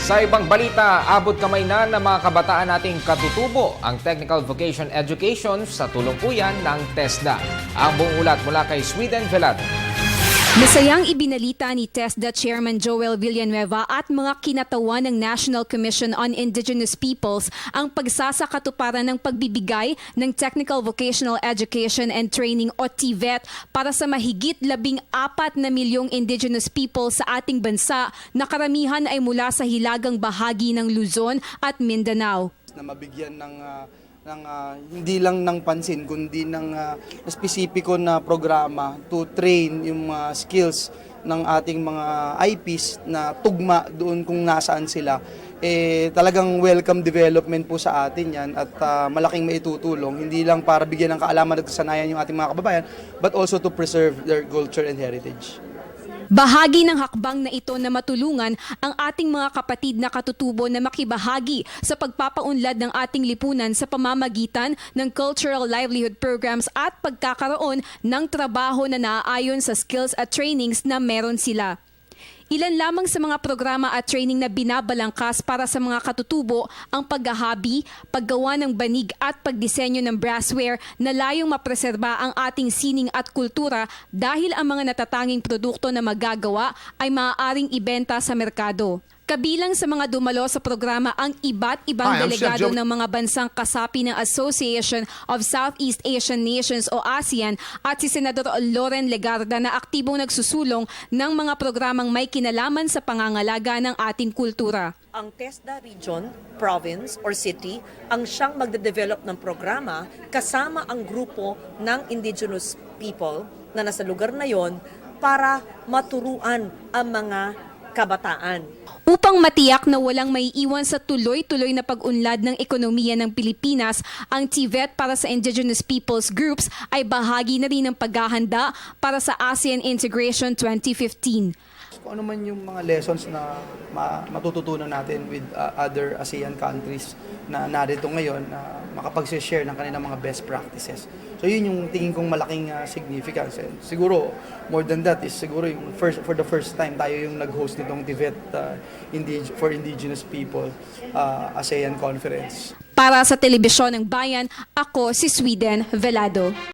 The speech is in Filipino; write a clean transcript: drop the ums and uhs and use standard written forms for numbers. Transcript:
Sa ibang balita, abot kamay na ng mga kabataan nating katutubo ang Technical Vocation Education sa tulong po yan ng TESDA. Ang buong ulat mula kay Sweden Velado. Masayang ibinalita ni TESDA Chairman Joel Villanueva at mga kinatawan ng National Commission on Indigenous Peoples ang pagsasakatuparan ng pagbibigay ng Technical Vocational Education and Training o TVET para sa mahigit 14 na milyong Indigenous people sa ating bansa na karamihan ay mula sa hilagang bahagi ng Luzon at Mindanao. Na mabigyan ng hindi lang ng pansin kundi ng espesipiko na programa to train yung mga skills ng ating mga IPs na tugma doon kung nasaan sila. Talagang welcome development po sa atin yan at malaking maitutulong hindi lang para bigyan ng kaalaman at kasanayan yung ating mga kababayan but also to preserve their culture and heritage. Bahagi ng hakbang na ito na matulungan ang ating mga kapatid na katutubo na makibahagi sa pagpapaunlad ng ating lipunan sa pamamagitan ng cultural livelihood programs at pagkakaroon ng trabaho na naaayon sa skills at trainings na meron sila. Ilan lamang sa mga programa at training na binabalangkas para sa mga katutubo ang paghahabi, paggawa ng banig at pagdisenyo ng brassware na layong mapreserba ang ating sining at kultura dahil ang mga natatanging produkto na magagawa ay maaaring ibenta sa merkado. Kabilang sa mga dumalo sa programa ang iba't ibang delegado ng mga bansang kasapi ng Association of Southeast Asian Nations o ASEAN at si Senador Loren Legarda na aktibong nagsusulong ng mga programang may kinalaman sa pangangalaga ng ating kultura. Ang TESDA Region, Province or City ang siyang magde-develop ng programa kasama ang grupo ng indigenous people na nasa lugar na yon para maturuan ang mga kabataan. Upang matiyak na walang maiiwan sa tuloy-tuloy na pag-unlad ng ekonomiya ng Pilipinas, ang TVET para sa Indigenous Peoples Groups ay bahagi na rin ng paghahanda para sa ASEAN Integration 2015. Kung ano man yung mga lessons na matututunan natin with other ASEAN countries na narito ngayon, na makapag-share ng kanilang mga best practices. So yun yung tingin kong malaking significance. And siguro, more than that is siguro yung for the first time tayo yung nag-host nitong TVET for Indigenous People ASEAN Conference. Para sa Telebisyon ng Bayan, ako si Sweden Velado.